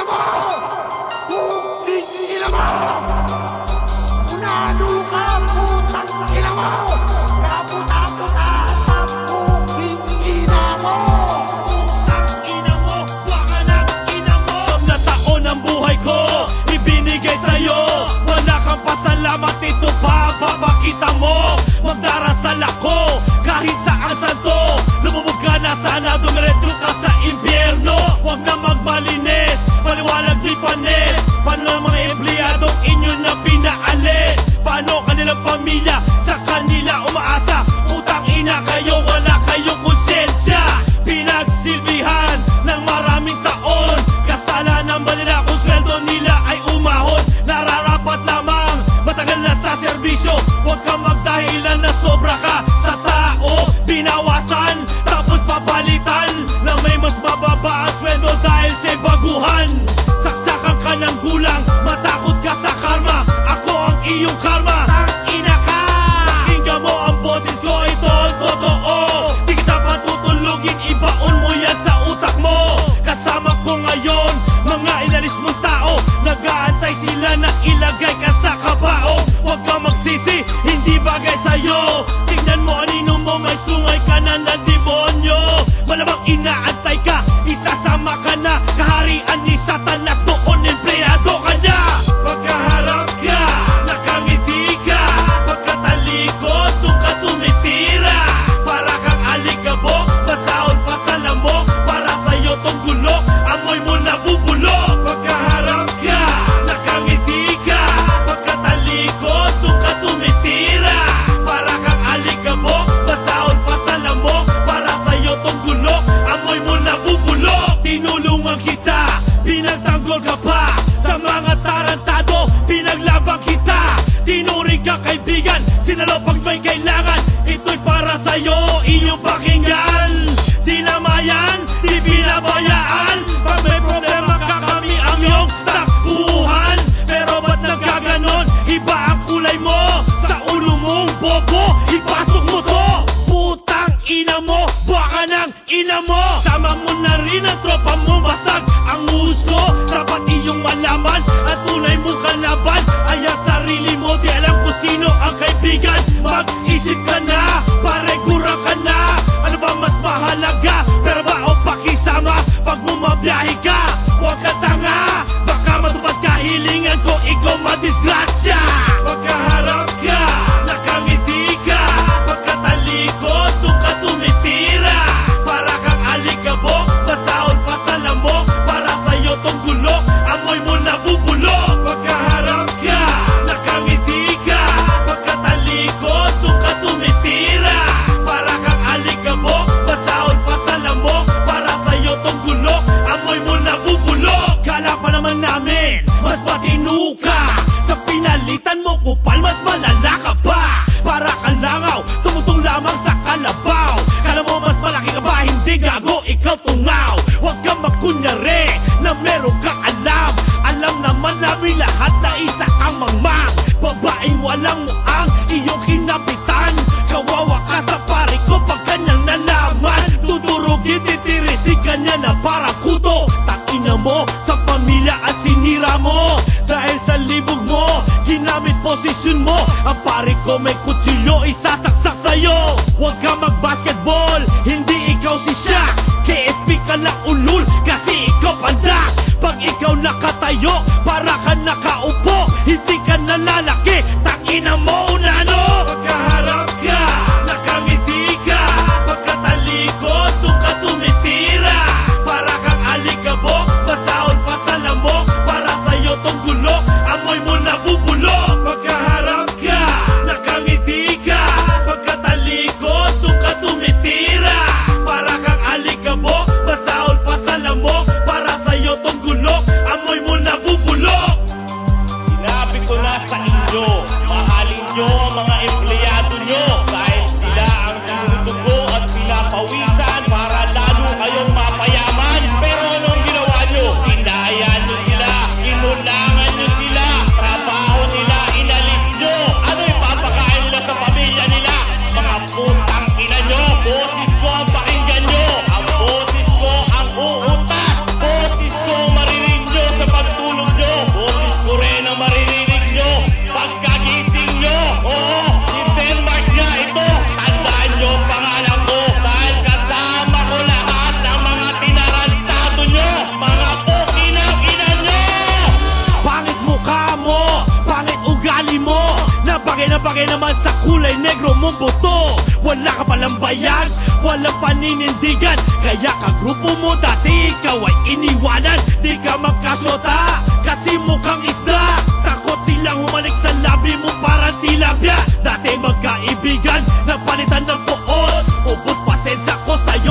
mo! Puking ina mo! Unado ka, putang ina mo! Kaputa-putahan ng puking ina mo! Putang ina mo, baka ng ina mo. Siyam na taon ang buhay ko ibinigay sa'yo. Wala kang pasalamat, ito pa papakita mo. Magdarasal ako kahit sa ang santo. Lumubog ka na, sana dumiretso ka sa impyerno. Huwag na magmalinis, maliwalag di panis. Paano ang mga empleyadong inyo na pinaalis? Paano kanilang pamilya sa kanila umaasa? Utang ina kayo, wala kayong konsensya. Pinagsilbihan ng maraming taon, kasalanan ba nila kung sweldo nila ay umahon? Nararapat lamang matagal na sa serbisyo. Huwag kang magdahilan na sobra ka sa tao. Binawasan tapos papalitan na may mas mababa ang sweldo dahil sa baguhan. Saksakan ka ng gulang, matakot ka sa karma. Ako ang iyong karma. Tangina ka! Pakinggan mo ang boses ko, ito ang totoo. Di kita patutulugin, ibaon mo yan sa utak mo. Kasama ko ngayon mga inalis mong tao. Nag-aantay sila na ilagay ka sa kabao. Huwag kang magsisi, hindi bagay sa'yo. Tingnan mo anino mo, may sungay ka na ng demonyo. Malamang inaantay ka, isasama ka na. Kaharian ni Satanas, doon empleyado ka na. Pagkaharap ka, nakangiti ka. Pagkatalikod, doon ka tumitira. Para kang alikabok, masaon pa sa lamok. Para sa'yo tong gulok, amoy mo nabubulok. Pagkaharap ka, nakangiti ka. Pagkatalikod, doon ka tumitira. Para kang alikabok, masaon pa sa lamok. Para sa'yo tong gulok, amoy mo nabubulok. Tinulungan kita, pinagtanggol ka pa. Sa mga tarantado, pinaglabang kita. Tinuring ka kaibigan, sinalo pag may kailangan. Ito'y para sa'yo, iyong pakinggan. Di namayan, di binabayaan. Pag may problema ka, kami ang iyong takbuhan. Pero ba't nagkaganon? Iba ang kulay mo. Sa ulo mong bobo, ipasok mo to. Putang ina mo, baka ng ina mo. Sama mo na rin ang tropa mo, basag ang uso. Dapat iyong malaman at tunay mong kalaban ay ang sarili mo. Di alam kung sino ang kaibigan. Mag-isip ka na, pare kurang ka na. Ano ba mas mahalaga? Pero ba o pakisama pag bumabiyahe ka? Huwag ka tanga, baka matupad kahilingan ko, ikaw madisgrasya. Pagkaharap ka, nakangiti ka. Pagkatalikod, doon ka tumitira. Para kang alikabok, masaon pa sa lamok. Para sa'yo tong gulok, amoy mo nabubulok. Pagkaharap ka, nakangiti ka. Pagkatalikod, doon ka tumitira. Para kang alikabok, masaon pa sa lamok. Para sa'yo tong gulok, amoy mo nabubulok. Kala pa naman namin, mas matino ka. Sa pinalitan mo kupal, mas malala ka pa. Para kang langaw, tumutong lamang sa kalabaw. Kala mo mas malaki ka ba? Hindi gago, ikaw tungaw. Huwag kang magkunyari na meron kang alam. Alam naman namin lahat na isa kang mangmang. Babaeng walang muang iyong kinapitan. Kawawa ka sa pari ko pag kanyang nalaman. Tuturugin, titirisin kanya na parang kuto. Takina mo, sa pamilya ang sinira mo. Dahil sa libog mo, ginamit posisyon mo. Ang pari ko may kutsilyo, isasaksak sa'yo. Huwag ka mag-basketball, hindi ikaw si Shaq. KSP ka lang ulul, kasi ikaw pandak. Pag ikaw nakatayo, para ka nakaupo. Hindi ka nalalaki, tangina mo unano. Pagkaharap ka, nakangiti ka. Pagkatalikod, doon ka tumitira. Para kang alikabok, masaon pa sa lamok. Para sa'yo tong gulok, amoy mo nabubulok. Pagkaharap ka, nakangiti ka. Pagkatalikod, doon ka tumitira. Para kang alikabok, masaon pa sa lamok. Para sa'yo tong gulok, amoy mo nabubulok. Sinabi ko na sa inyo, mahalin nyo ang mga empleyado nyo. Dahil sila ang tinutugo at pinapawisan para lalo kayong mapayaman. Pero anong ginawa nyo? Hinaya nyo sila, inulangan nyo sila. Trabaho nila, inalis nyo. Ano ipapakain nila sa pamilya nila? Mga putang ina nyo. Boses ko ang pakinggan nyo. Ang boses ko ang uutas. Boses ko ang maririnig nyo sa Dahil naman sa kulay negro mong buto, wala ka palang bayan, walang paninindigan. Kaya kagrupo mo dati, ikaw ay iniwanan. Di ka magkasyota, kasi mukhang isda. Takot silang humalik sa labi mo para tilapia. Dati magkaibigan, napalitan ng poon. Ubus pasensya ko sa'yo